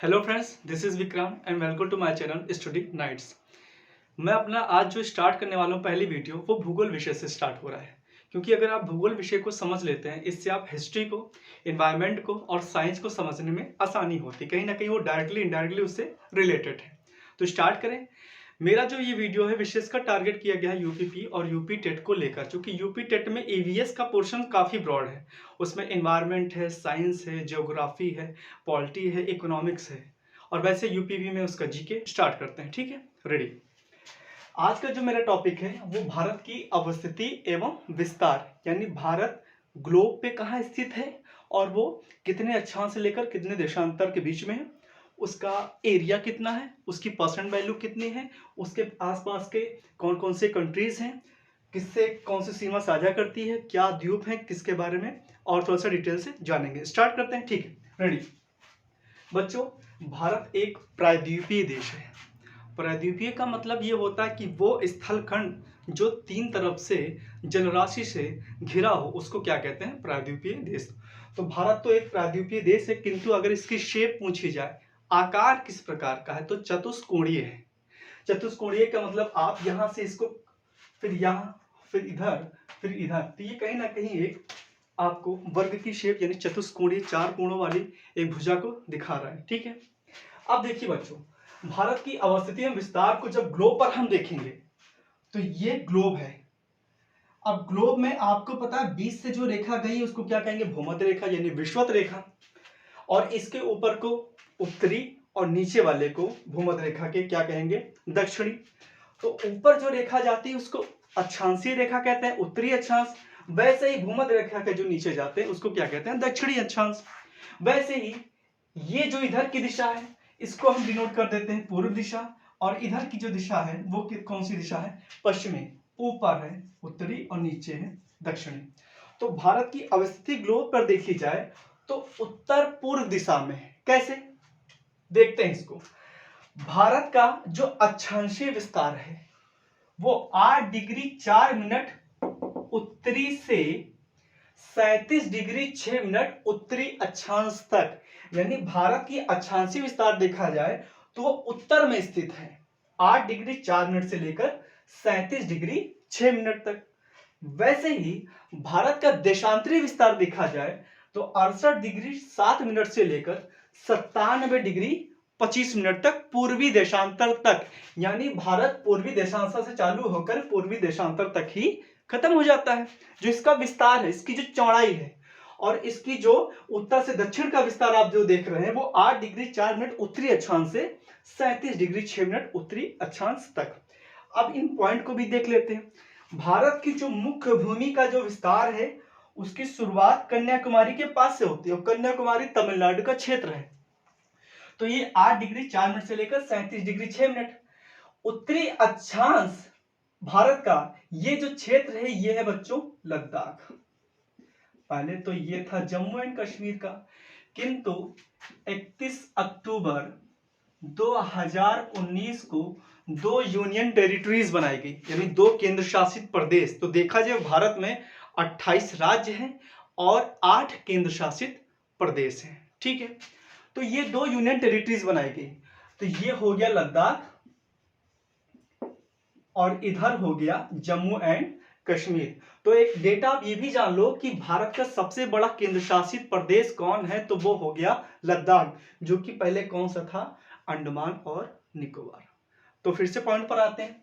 Hello friends, this is Vikram and welcome to my channel study nights. मैं अपना आज जो स्टार्ट करने वाला हूँ पहली वीडियो, वो भूगोल विषय से स्टार्ट हो रहा है। क्योंकि अगर आप भूगोल विषय को समझ लेते हैं, इससे आप हिस्ट्री को, एनवायरनमेंट को और साइंस को समझने में आसानी होती है। कहीं ना कहीं वो डायरेक्टली इनडायरेक्टली उससे रिलेटेड है। तो स्टार्ट करें। मेरा जो ये वीडियो है विशेषकर टारगेट किया गया है यूपीपी और यूपी टेट को लेकर, क्योंकि यूपी टेट में ईवीएस का पोर्शन काफ़ी ब्रॉड है। उसमें एनवायरनमेंट है, साइंस है, ज्योग्राफी है, पॉलिटी है, इकोनॉमिक्स है। और वैसे यूपीवी में उसका जीके स्टार्ट करते हैं। ठीक है, रेडी। आज का जो मेरा टॉपिक है वो भारत की अवस्थिति एवं विस्तार, यानी भारत ग्लोब पे कहाँ स्थित है और वो कितने अक्षांश से लेकर कितने देशांतर के बीच में है, उसका एरिया कितना है, उसकी परसेंट वैल्यू कितनी है, उसके आसपास के कौन कौन से कंट्रीज हैं, किससे कौन सी सीमा साझा करती है, क्या द्वीप है, किसके बारे में और थोड़ा सा डिटेल से जानेंगे। स्टार्ट करते हैं। ठीक है, रेडी। बच्चों, भारत एक प्रायद्वीपीय देश है। प्रायद्वीपीय का मतलब ये होता है कि वो स्थलखंड जो तीन तरफ से जलराशि से घिरा हो, उसको क्या कहते हैं? प्रायद्वीपीय देश। तो भारत तो एक प्रायद्वीपीय देश है, किंतु अगर इसकी शेप पूछी जाए, आकार किस प्रकार का है, तो चतुष्कोणीय है। चतुष्कोणीय का मतलब आप यहां से इसको, फिर यहाँ, फिर इधर, फिर इधर, तो ये कहीं ना कहीं एक आपको वर्ग की शेप यानी चतुष्कोणीय चार कोणों वाली एक भुजा को दिखा रहा है। ठीक है। अब देखिए बच्चों, भारत की अवस्थिति एवं विस्तार को जब ग्लोब पर हम देखेंगे तो ये ग्लोब है। अब ग्लोब में आपको पता है बीच से जो रेखा गई उसको क्या कहेंगे? भूमध्य रेखा यानी विषुवत रेखा। और इसके ऊपर को उत्तरी और नीचे वाले को भूमध्य रेखा के क्या कहेंगे? दक्षिणी। तो ऊपर जो रेखा जाती है उसको अक्षांशीय रेखा कहते हैं, उत्तरी अक्षांश। वैसे ही भूमध्य रेखा के जो नीचे जाते हैं उसको क्या कहते हैं? दक्षिणी अक्षांश। वैसे ही ये जो इधर की दिशा है इसको हम डिनोट कर देते हैं पूर्व दिशा, और इधर की जो दिशा है वो कौन सी दिशा है? पश्चिमी। ऊपर है उत्तरी और नीचे है दक्षिणी। तो भारत की अवस्थिति ग्लोब पर देखी जाए तो उत्तर पूर्व दिशा में है। कैसे देखते हैं इसको? भारत का जो अक्षांशीय विस्तार है वो 8 डिग्री 4 मिनट उत्तरी से 37 डिग्री 6 मिनट उत्तरी अक्षांश तक, यानी भारत की अक्षांशीय विस्तार देखा जाए तो वो उत्तर में स्थित है। 8 डिग्री 4 मिनट से लेकर 37 डिग्री 6 मिनट तक। वैसे ही भारत का देशांतरीय विस्तार देखा जाए तो 68 डिग्री 7 मिनट से लेकर 97 डिग्री 25 मिनट तक पूर्वी देशांतर तक, यानी भारत पूर्वी देशांतर से चालू होकर पूर्वी देशांतर तक ही खत्म हो जाता है। जो इसका विस्तार है, इसकी जो चौड़ाई है और इसकी जो उत्तर से दक्षिण का विस्तार आप जो देख रहे हैं वो 8 डिग्री 4 मिनट उत्तरी अक्षांश से 37 डिग्री 6 मिनट उत्तरी अक्षांश तक। अब इन पॉइंट को भी देख लेते हैं। भारत की जो मुख्य भूमि का जो विस्तार है उसकी शुरुआत कन्याकुमारी के पास से होती है, और कन्याकुमारी तमिलनाडु का क्षेत्र है। तो ये 8 डिग्री 4 मिनट से लेकर 37 डिग्री 6 मिनट। उत्तरी अक्षांश भारत का ये जो क्षेत्र है ये है बच्चों लद्दाख। पहले तो ये था जम्मू एंड कश्मीर का, किंतु 31 अक्टूबर 2019 को दो यूनियन टेरिटरीज बनाई गई, यानी दो केंद्र शासित प्रदेश। तो देखा जाए भारत में 28 राज्य हैं और 8 केंद्र शासित प्रदेश हैं। ठीक है। तो ये दो यूनियन टेरिटरीज बनाई गई। तो ये हो गया लद्दाख और इधर हो गया जम्मू एंड कश्मीर। तो एक डेटा आप ये भी जान लो कि भारत का सबसे बड़ा केंद्र शासित प्रदेश कौन है, तो वो हो गया लद्दाख, जो कि पहले कौन सा था? अंडमान और निकोबार। तो फिर से पॉइंट पर आते हैं।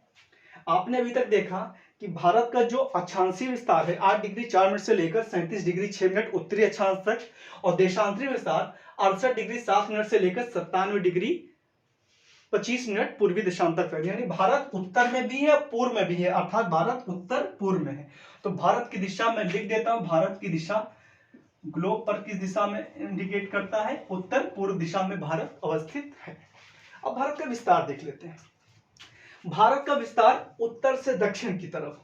आपने अभी तक देखा कि भारत का जो अक्षांशीय विस्तार है 8 डिग्री 4 मिनट से लेकर 37 डिग्री 6 मिनट उत्तरी अक्षांश तक, और देशांतरीय विस्तार 68 डिग्री 7 मिनट से लेकर 97 डिग्री 25 मिनट पूर्वी देशांतर तक, यानी भारत उत्तर में भी है पूर्व में भी है, अर्थात भारत उत्तर पूर्व में है। तो भारत की दिशा मैं लिख देता हूं, भारत की दिशा ग्लोब पर किस दिशा में इंडिकेट करता है? उत्तर पूर्व दिशा में भारत अवस्थित है। अब भारत का विस्तार देख लेते हैं। भारत का विस्तार उत्तर से दक्षिण की तरफ,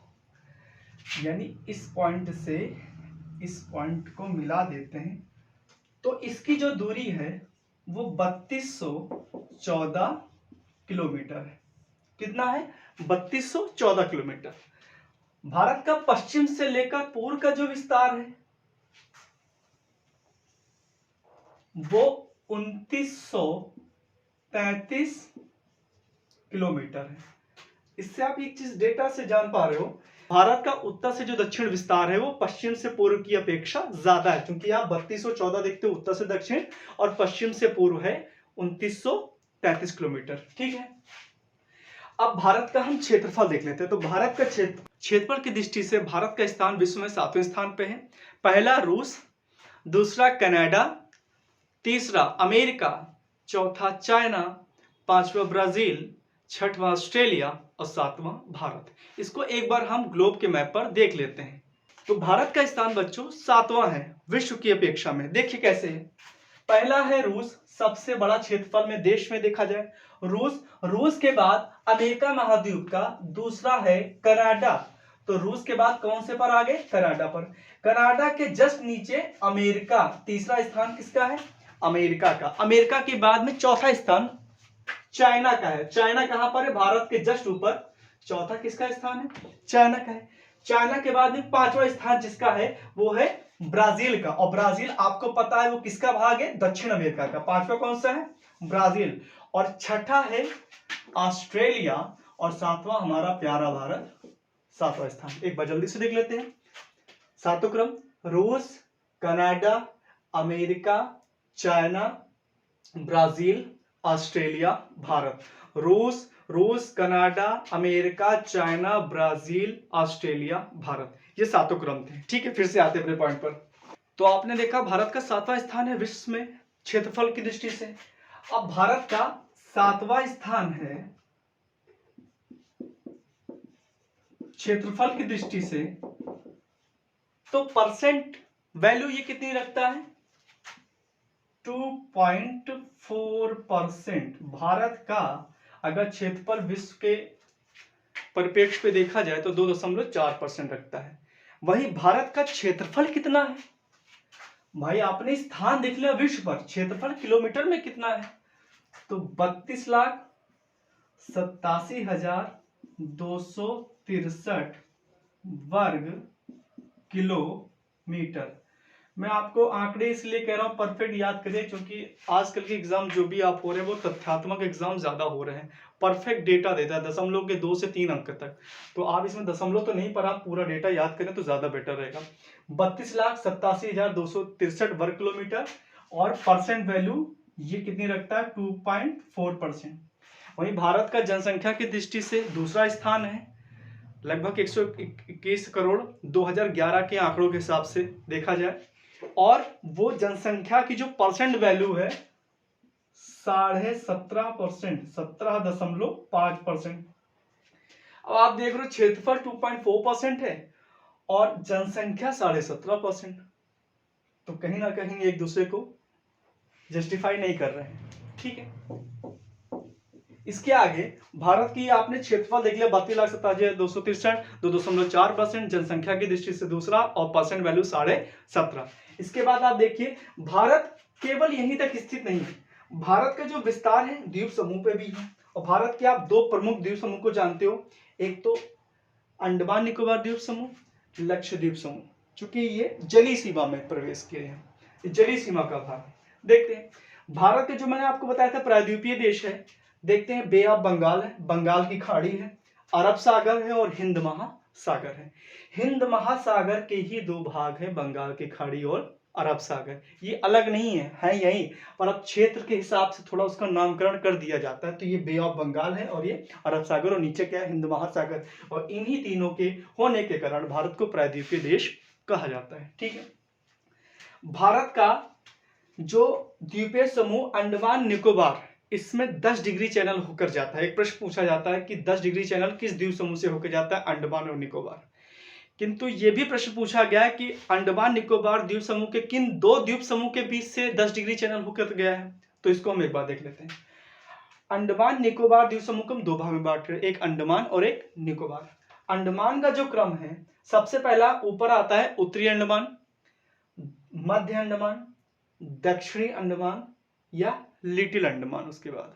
यानी इस पॉइंट से इस पॉइंट को मिला देते हैं तो इसकी जो दूरी है वो 3214 किलोमीटर है। कितना है? 3214 किलोमीटर। भारत का पश्चिम से लेकर पूर्व का जो विस्तार है वो 2900 233 किलोमीटर है। इससे आप एक चीज डेटा से जान पा रहे हो, भारत का उत्तर से जो दक्षिण विस्तार है वो पश्चिम से पूर्व की अपेक्षा ज्यादा है, क्योंकि आप 3214 देखते हो उत्तर से दक्षिण, और पश्चिम से पूर्व है 2933 किलोमीटर। ठीक है, अब भारत का हम क्षेत्रफल देख लेते हैं। तो भारत का क्षेत्रफल की दृष्टि से भारत का स्थान विश्व में 7वें स्थान पे है। पहला रूस, दूसरा कनाडा, तीसरा अमेरिका, चौथा चाइना, पांचवा ब्राजील, छठवां ऑस्ट्रेलिया और सातवां भारत। इसको एक बार हम ग्लोब के मैप पर देख लेते हैं। तो भारत का स्थान बच्चों 7वां है विश्व की अपेक्षा में। देखिए कैसे है। पहला है रूस, सबसे बड़ा क्षेत्रफल में देश में देखा जाए रूस के बाद अमेरिका महाद्वीप का दूसरा है कनाडा। तो रूस के बाद कौन से पर आ गए? कनाडा पर। कनाडा के जस्ट नीचे अमेरिका, तीसरा स्थान किसका है? अमेरिका का। अमेरिका के बाद में चौथा स्थान चाइना का है। चाइना कहां पर है? भारत के जस्ट ऊपर। चौथा किसका स्थान है? चाइना का है। चाइना के बाद में पांचवा स्थान जिसका है वो है ब्राजील का, और ब्राजील आपको पता है वो किसका भाग है? दक्षिण अमेरिका का। पांचवा कौन सा है? ब्राजील। और छठा है ऑस्ट्रेलिया, और सातवां हमारा प्यारा भारत, सातवां स्थान। एक बार जल्दी से देख लेते हैं सातों क्रम। रूस, Canada, America, China, Brazil, Australia, Bharat. रूस, Canada, America, China, Brazil, Australia, Bharat, ये सातों क्रम थे। ठीक है, फिर से आते अपने पॉइंट पर। तो आपने देखा भारत का 7वां स्थान है विश्व में क्षेत्रफल की दृष्टि से। अब भारत का 7वां स्थान है क्षेत्रफल की दृष्टि से, तो परसेंट वैल्यू ये कितनी रखता है? 2.4%। भारत का अगर क्षेत्रफल विश्व के परिप्रेक्ष्य पे देखा जाए तो 2.4% रखता है। वही भारत का क्षेत्रफल कितना है? भाई आपने स्थान देख लिया विश्व पर, क्षेत्रफल किलोमीटर में कितना है? तो 32,87,263 वर्ग किलोमीटर। मैं आपको आंकड़े इसलिए कह रहा हूं परफेक्ट याद करें, क्योंकि आजकल के एग्जाम जो भी आप हो रहे हैं वो तथ्यात्मक एग्जाम ज्यादा हो रहे हैं। परफेक्ट डेटा देता है दशमलव के 2 से 3 अंक तक। तो आप इसमें दशमलव तो नहीं, पर आप पूरा डेटा याद करें तो ज्यादा बेटर रहेगा। 32,87,263 वर्ग किलोमीटर, और परसेंट वैल्यू ये कितनी रखता है? 2.4%। वहीं भारत का जनसंख्या की दृष्टि से दूसरा स्थान है, लगभग 121 करोड़ 2011 के आंकड़ों के हिसाब से देखा जाए, और वो जनसंख्या की जो परसेंट वैल्यू है 17.5%, 17.5%। अब आप देख रहे हो क्षेत्रफल 2.4% है और जनसंख्या 17.5%, तो कहीं ना कहीं एक दूसरे को जस्टिफाई नहीं कर रहे हैं। ठीक है, इसके आगे भारत की आपने क्षेत्रफल देख लिया 32,87,263, 2.4%, जनसंख्या की दृष्टि से दूसरा, और परसेंट वैल्यू 17.5। इसके बाद आप देखिए भारत केवल यहीं तक स्थित नहीं है, भारत का जो विस्तार है द्वीप समूह पे भी है। और भारत के आप 2 प्रमुख द्वीप समूह को जानते हो, एक तो अंडमान निकोबार द्वीप समूह, लक्षद्वीप समूह, चूंकि ये जलीय सीमा में प्रवेश किए हैं, जलीय सीमा का भाग। देखते हैं भारत के जो मैंने आपको बताया था प्रायद्वीपीय देश है, देखते हैं बे ऑफ बंगाल है, बंगाल की खाड़ी है, अरब सागर है और हिंद महासागर है। हिंद महासागर के ही 2 भाग हैं, बंगाल की खाड़ी और अरब सागर। ये अलग नहीं है यही, पर अब क्षेत्र के हिसाब से थोड़ा उसका नामकरण कर दिया जाता है। तो ये बे ऑफ बंगाल है और ये अरब सागर, और नीचे क्या है? हिंद महासागर। और इन्हीं तीनों के होने के कारण भारत को प्रायद्वीपीय देश कहा जाता है। ठीक है, भारत का जो द्वीपीय समूह अंडमान निकोबार, इसमें 10 डिग्री चैनल होकर जाता है। एक प्रश्न पूछा जाता है कि 10 डिग्री चैनल किस द्वीप समूह से होकर जाता है? अंडमान और निकोबार। किंतु यह भी प्रश्न पूछा गया है कि अंडमान निकोबार द्वीप समूह के किन 2 द्वीप समूह के बीच से 10 डिग्री चैनल होकर गया है? तो इसको हम एक बार देख लेते हैं। अंडमान निकोबार द्वीप समूह को हम 2 भाग में बांट रहे हैं, एक अंडमान और एक निकोबार। अंडमान का जो क्रम है, सबसे पहला ऊपर आता है उत्तरी अंडमान, मध्य अंडमान, दक्षिणी अंडमान या लिटिल अंडमान। उसके बाद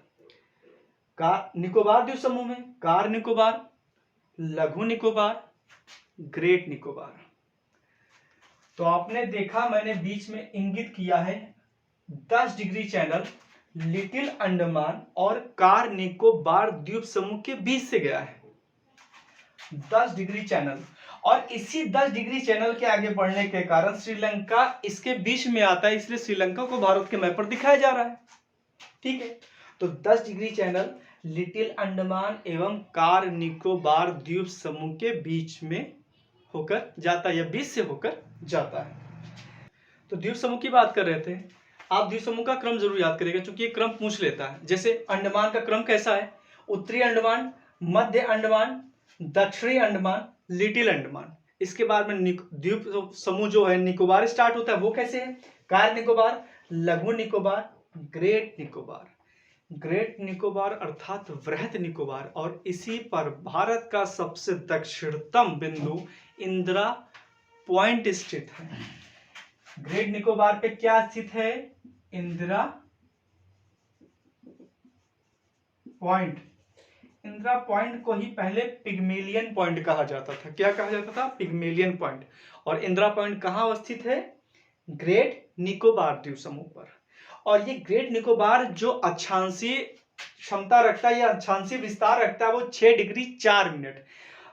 निकोबार द्वीप समूह में कार निकोबार, लघु निकोबार, ग्रेट निकोबार। तो आपने देखा, मैंने बीच में इंगित किया है 10 डिग्री चैनल लिटिल अंडमान और कार निकोबार द्वीप समूह के बीच से गया है। 10 डिग्री चैनल, और इसी 10 डिग्री चैनल के आगे बढ़ने के कारण श्रीलंका इसके बीच में आता है, इसलिए श्रीलंका को भारत के मैप पर दिखाया जा रहा है। ठीक है, तो 10 डिग्री चैनल लिटिल अंडमान एवं कार निकोबार द्वीप समूह के बीच में होकर जाता है या बीच से होकर जाता है। तो द्वीप समूह की बात कर रहे थे, आप द्वीप समूह का क्रम जरूर याद करेगा क्योंकि ये क्रम पूछ लेता है। जैसे अंडमान का क्रम कैसा है, उत्तरी अंडमान, मध्य अंडमान, दक्षिणी अंडमान, लिटिल अंडमान। इसके बाद में द्वीप समूह जो है निकोबार स्टार्ट होता है, वो कैसे है, कार निकोबार, लघु निकोबार, ग्रेट निकोबार। ग्रेट निकोबार अर्थात वृहत निकोबार, और इसी पर भारत का सबसे दक्षिणतम बिंदु इंदिरा पॉइंट स्थित है। ग्रेट निकोबार पे क्या स्थित है, इंदिरा पॉइंट। इंदिरा पॉइंट को ही पहले पिग्मेलियन पॉइंट कहा जाता था। क्या कहा जाता था, पिग्मेलियन पॉइंट। और इंदिरा पॉइंट कहाँ अवस्थित है, ग्रेट निकोबार द्वीप समूह पर। और ये ग्रेट निकोबार जो अक्षांशीय क्षमता रखता है या अक्षांशीय विस्तार रखता है वो 6 डिग्री 4 मिनट,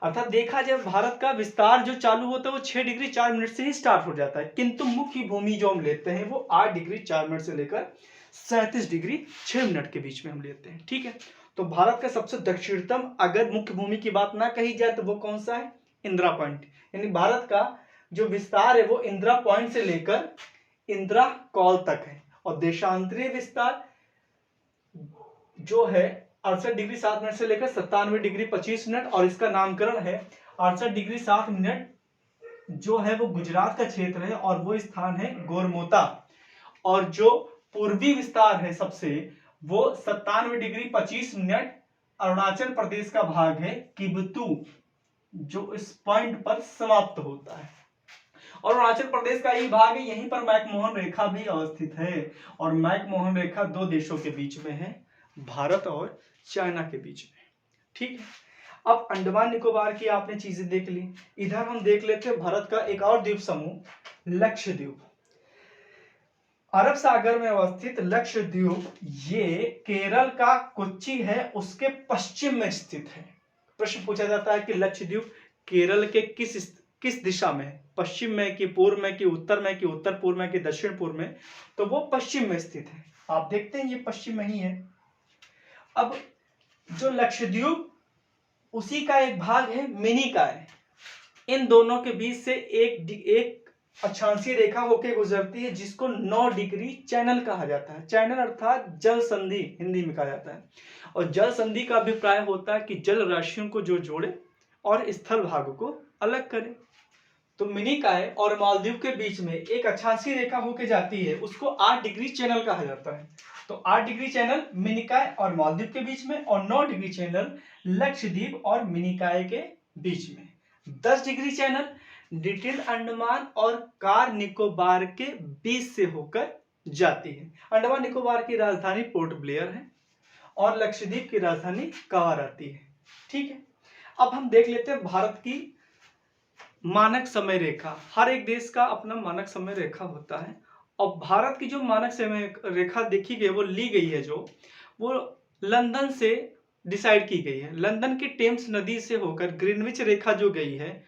अर्थात देखा जाए भारत का विस्तार जो चालू होता है वो 6 डिग्री 4 मिनट से ही स्टार्ट हो जाता है, किंतु मुख्य भूमि जो हम लेते हैं वो 8 डिग्री 4 मिनट से लेकर 37 डिग्री 6 मिनट के बीच में हम लेते हैं। ठीक है, तो भारत का सबसे दक्षिणतम अगर मुख्य भूमि की बात ना कही जाए तो वो कौन सा है, इंदिरा पॉइंट। यानी भारत का जो विस्तार है वो इंदिरा पॉइंट से लेकर इंदिरा कॉल तक है, और देशांतरीय विस्तार जो है 68 डिग्री 7 मिनट से लेकर 97 डिग्री 25 मिनट, और इसका नामकरण है 68 डिग्री 7 मिनट जो है वो गुजरात का क्षेत्र है और वो स्थान है गोरमोता। और जो पूर्वी विस्तार है सबसे वो 97 डिग्री 25 मिनट अरुणाचल प्रदेश का भाग है किबतू, जो इस पॉइंट पर समाप्त होता है। और अरुणाचल प्रदेश का यही भाग है, यहीं पर मैकमोहन रेखा भी अवस्थित है, और मैकमोहन रेखा दो देशों के बीच में है, भारत और चाइना के बीच में। ठीक है, अब अंडमान निकोबार की आपने चीजें देख ली, इधर हम देख लेते हैं भारत का एक और द्वीप समूह लक्षद्वीप। अरब सागर में अवस्थित लक्षद्वीप ये केरल का कोच्चि है उसके पश्चिम में स्थित है। प्रश्न पूछा जाता है कि लक्षद्वीप केरल के किस दिशा में है, पश्चिम में कि पूर्व में कि उत्तर में कि उत्तर पूर्व में कि दक्षिण पूर्व में, तो वो पश्चिम में स्थित है। आप देखते हैं ये पश्चिम में ही है। अब जो लक्षद्वीप उसी का एक भाग है मिनिकॉय, इन दोनों के बीच से एक अक्षांशीय रेखा होकर गुजरती है जिसको 9 डिग्री चैनल कहा जाता है। चैनल अर्थात जल संधि हिंदी में कहा जाता है, और जल संधि का अभिप्राय होता है कि जल राशियों को जो जोड़े और स्थल भाग को अलग करे। तो मिनिकॉय और मालदीव के बीच में एक अक्षांशीय रेखा होकर जाती है, उसको 8 डिग्री चैनल कहा जाता है। तो 8 डिग्री चैनल मिनिकॉय और मालदीव के बीच में, और 9 डिग्री चैनल लक्षद्वीप और मिनिकॉय के बीच में। 10 डिग्री चैनल लिटिल अंडमान और कार निकोबार के बीच से होकर जाती है। अंडमान निकोबार की राजधानी पोर्ट ब्लेयर है और लक्षद्वीप की राजधानी कवारत्ती है। ठीक है, अब हम देख लेते हैं भारत की मानक समय रेखा। हर एक देश का अपना मानक समय रेखा होता है, और भारत की जो मानक समय रेखा देखी गई वो ली गई है, जो वो लंदन से डिसाइड की गई है। लंदन की टेम्स नदी से होकर ग्रीनविच रेखा जो गई है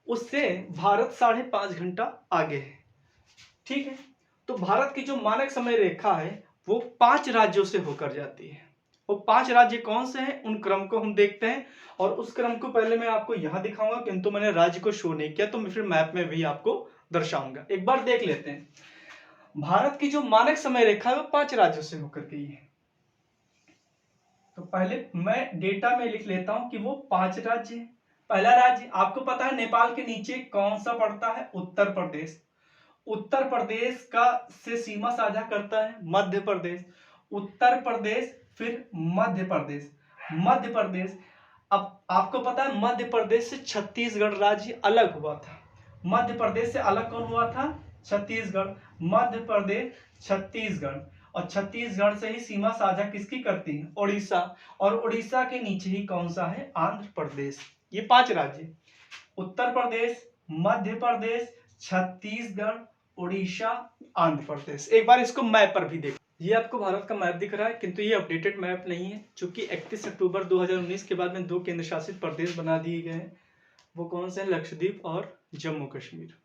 उससे भारत 5.5 घंटा आगे है। ठीक है, तो भारत की जो मानक समय रेखा है वो 5 राज्यों से होकर जाती है। वो 5 राज्य कौन से हैं उन क्रम को हम देखते हैं, और उस क्रम को पहले मैं आपको यहां दिखाऊंगा, किंतु मैंने राज्य को शो नहीं किया तो मैं फिर मैप में भी आपको दर्शाऊंगा। एक बार देख लेते हैं, भारत की जो मानक समय रेखा है वो 5 राज्यों से होकर गई है। तो पहले मैं डेटा में लिख लेता हूं कि वो 5 राज्य हैं। पहला राज्य आपको पता है नेपाल के नीचे कौन सा पड़ता है, उत्तर प्रदेश। उत्तर प्रदेश का से सीमा साझा करता है मध्य प्रदेश, उत्तर प्रदेश, फिर मध्य प्रदेश। मध्य प्रदेश, अब आपको पता है मध्य प्रदेश से छत्तीसगढ़ राज्य अलग हुआ था। मध्य प्रदेश से अलग कौन हुआ था, छत्तीसगढ़। मध्य प्रदेश, छत्तीसगढ़, और छत्तीसगढ़ से ही सीमा साझा किसकी करती है, उड़ीसा, और उड़ीसा के नीचे ही कौन सा है, आंध्र प्रदेश। ये 5 राज्य, उत्तर प्रदेश, मध्य प्रदेश, छत्तीसगढ़, उड़ीसा, आंध्र प्रदेश। एक बार इसको मैप पर भी देखो। ये आपको भारत का मैप दिख रहा है, किंतु ये अपडेटेड मैप नहीं है, चूंकि 31 अक्टूबर 2019 के बाद में 2 केंद्र शासित प्रदेश बना दिए गए हैं। वो कौन से हैं? लक्षद्वीप और जम्मू कश्मीर।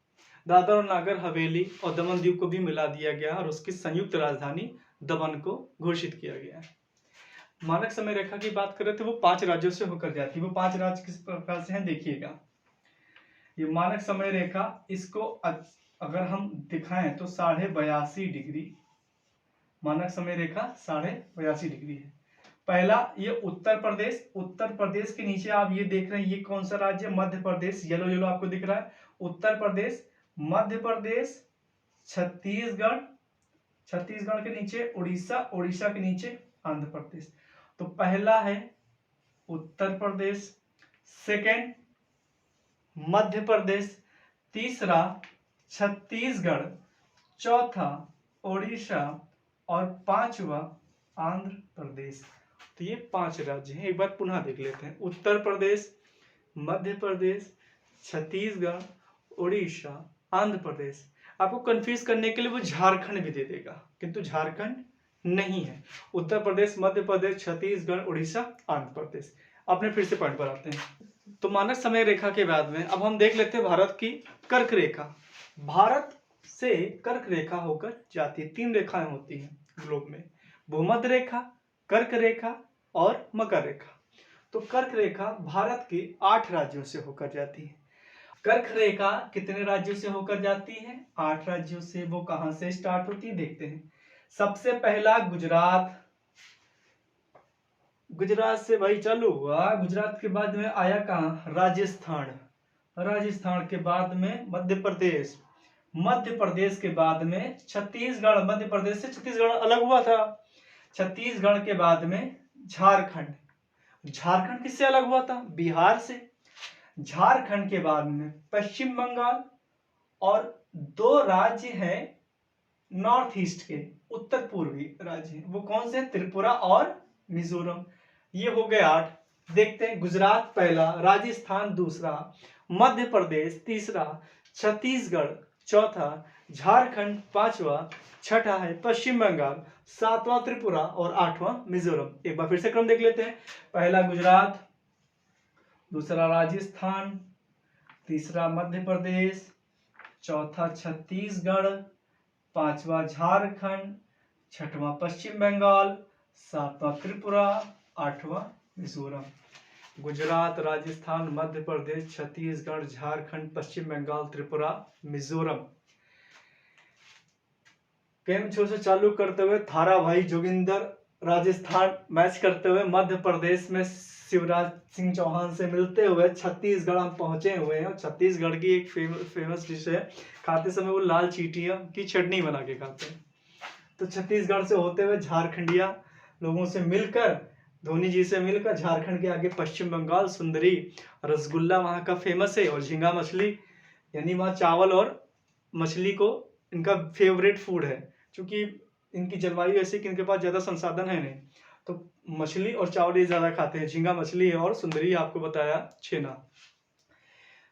दादर और नागर हवेली और दमन द्वीप को भी मिला दिया गया और उसकी संयुक्त राजधानी दमन को घोषित किया गया है। मानक समय रेखा की बात करें तो वो 5 राज्यों से होकर जाती है। वो 5 राज्य किस प्रकार से हैं देखिएगा। ये मानक समय रेखा, इसको अगर हम दिखाएं तो 82.5 डिग्री मानक समय रेखा 82.5 डिग्री है। पहला ये उत्तर प्रदेश, उत्तर प्रदेश के नीचे आप ये देख रहे हैं, ये कौन सा राज्य? मध्य प्रदेश, येलो येलो आपको दिख रहा है। उत्तर प्रदेश, मध्य प्रदेश, छत्तीसगढ़, छत्तीसगढ़ के नीचे उड़ीसा, उड़ीसा के नीचे आंध्र प्रदेश। तो पहला है उत्तर प्रदेश, सेकंड मध्य प्रदेश, तीसरा छत्तीसगढ़, चौथा उड़ीसा और पांचवा आंध्र प्रदेश। तो ये 5 राज्य हैं। एक बार पुनः देख लेते हैं। उत्तर प्रदेश, मध्य प्रदेश, छत्तीसगढ़, उड़ीसा, आंध्र प्रदेश। आपको कंफ्यूज करने के लिए वो झारखंड भी दे देगा, किंतु झारखंड नहीं है। उत्तर प्रदेश, मध्य प्रदेश, छत्तीसगढ़, उड़ीसा, आंध्र प्रदेश। अपने फिर से पॉइंट पर आते हैं। तो मानक समय रेखा के बाद में अब हम देख लेते हैं भारत की कर्क रेखा। भारत से कर्क रेखा होकर जाती है। 3 रेखाएं होती हैं ग्लोब में, भूमध्य रेखा, कर्क रेखा और मकर रेखा। तो कर्क रेखा भारत के 8 राज्यों से होकर जाती है। कर्क रेखा कितने राज्यों से होकर जाती है? 8 राज्यों से। वो कहां से स्टार्ट होती है देखते हैं। सबसे पहला गुजरात, गुजरात से भाई चालू हुआ। गुजरात के बाद में आया कहां? राजस्थान, राजस्थान के बाद में मध्य प्रदेश, मध्य प्रदेश के बाद में छत्तीसगढ़। मध्य प्रदेश से छत्तीसगढ़ अलग हुआ था। छत्तीसगढ़ के बाद में झारखंड, झारखंड किससे अलग हुआ था? बिहार से। झारखंड के बाद में पश्चिम बंगाल और 2 राज्य हैं नॉर्थ ईस्ट के, उत्तर पूर्वी राज्य। वो कौन से? त्रिपुरा और मिजोरम। ये हो गए 8। देखते हैं। गुजरात पहला, राजस्थान दूसरा, मध्य प्रदेश तीसरा, छत्तीसगढ़ चौथा, झारखंड पांचवा, छठा है पश्चिम बंगाल, 7वां त्रिपुरा और 8वां मिजोरम। एक बार फिर से क्रम देख लेते हैं। पहला गुजरात, दूसरा राजस्थान, तीसरा मध्य प्रदेश, चौथा छत्तीसगढ़, पांचवा झारखंड, छठवां पश्चिम बंगाल, 7वां त्रिपुरा, 8वां मिजोरम। गुजरात, राजस्थान, मध्य प्रदेश, छत्तीसगढ़, झारखंड, पश्चिम बंगाल, त्रिपुरा, मिजोरम। गेम शो से चालू करते हुए थारा भाई जोगिंदर राजस्थान मैच करते हुए मध्य प्रदेश में शिवराज सिंह चौहान से मिलते हुए छत्तीसगढ़ हम पहुंचे हुए हैं। और छत्तीसगढ़ की एक फेमस डिश है, खाते समय वो लाल चींटियों की चटनी बना के खाते हैं। तो छत्तीसगढ़ से होते हुए झारखंडिया लोगों से मिलकर, धोनी जी से मिलकर झारखंड के आगे पश्चिम बंगाल, सुंदरी रसगुल्ला वहाँ का फेमस है, और झींगा मछली, यानी वहाँ चावल और मछली को इनका फेवरेट फूड है। क्योंकि इनकी जलवायु ऐसी कि इनके पास ज़्यादा संसाधन है नहीं, तो मछली और चावल ये ज़्यादा खाते हैं। झींगा मछली है और सुंदरी आपको बताया छेना।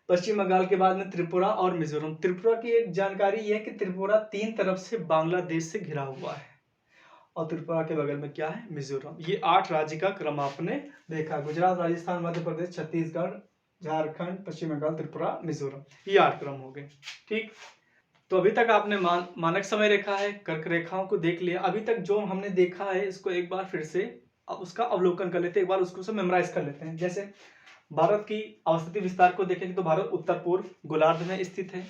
पश्चिम बंगाल के बाद में त्रिपुरा और मिजोरम। त्रिपुरा की एक जानकारी यह है कि त्रिपुरा 3 तरफ से बांग्लादेश से घिरा हुआ है, और त्रिपुरा के बगल में क्या है? मिजोरम। ये 8 राज्य का क्रम आपने देखा। गुजरात, राजस्थान, मध्य प्रदेश, छत्तीसगढ़, झारखंड, पश्चिम बंगाल, त्रिपुरा, मिजोरम। ये 8 क्रम हो गए। ठीक, तो अभी तक आपने मानक समय रेखा है, कर्क रेखाओं को देख लिया। अभी तक जो हमने देखा है इसको एक बार फिर से उसका अवलोकन कर लेते हैं, एक बार उसको मेमोराइज कर लेते हैं। जैसे भारत की अवस्थिति विस्तार को देखेंगे तो भारत उत्तर पूर्व गोलार्ध में स्थित है।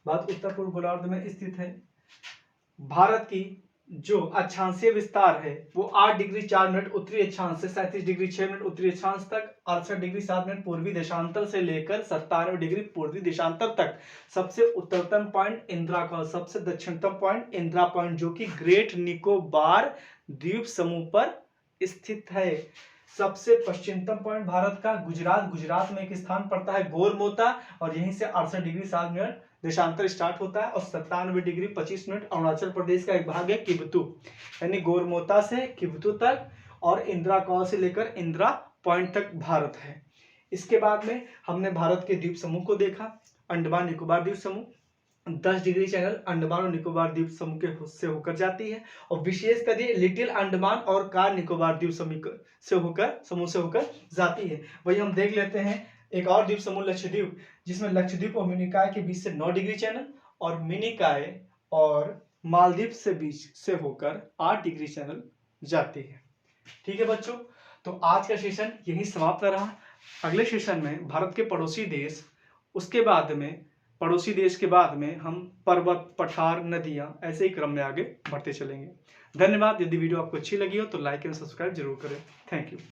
भारत उत्तर पूर्व गोलार्ध में स्थित है। भारत की जो अक्षांशीय विस्तार है वो 8 डिग्री 4 मिनट उत्तरी अक्षांश से 37 डिग्री 6 मिनट उत्तरी अक्षांश तक, 68 डिग्री 7 मिनट पूर्वी देशांतर से लेकर 97 डिग्री पूर्वी देशांतर तक। सबसे उत्तरतम पॉइंट इंदिरा कॉल, सबसे दक्षिणतम पॉइंट इंदिरा पॉइंट, जो कि ग्रेट निकोबार द्वीप समूह पर स्थित है। सबसे पश्चिमतम पॉइंट भारत का गुजरात, गुजरात में एक स्थान पड़ता है गोरमोता, और यहीं से 68 डिग्री 7 मिनट देशांतर स्टार्ट होता है, और 97 डिग्री 25 मिनट अरुणाचल प्रदेश का एक भाग है किबतू, यानी गोरमोता से किबतू तक, और इंदिरा कॉल से लेकर इंदिरा पॉइंट तक भारत है। इसके बाद में हमने भारत के द्वीप समूह को देखा, अंडमान निकोबार द्वीप समूह, 10 डिग्री चैनल अंडमान और निकोबार द्वीप समूह के से होकर जाती है, और विशेषकर ये लिटिल अंडमान और कार निकोबार द्वीप समूह से होकर जाती है। वही हम देख लेते हैं एक और द्वीप समूह लक्षद्वीप, जिसमें लक्षद्वीप और मिनिकॉय के बीच से 9 डिग्री चैनल और मिनिकॉय और मालदीव से बीच से होकर 8 डिग्री चैनल जाती है। ठीक है बच्चों, तो आज का सेशन यही समाप्त रहा। अगले सेशन में भारत के पड़ोसी देश, उसके बाद में पड़ोसी देश के बाद में हम पर्वत, पठार, नदियां, ऐसे ही क्रम में आगे बढ़ते चलेंगे। धन्यवाद। यदि वीडियो आपको अच्छी लगी हो तो लाइक एंड सब्सक्राइब जरूर करें। Thank you.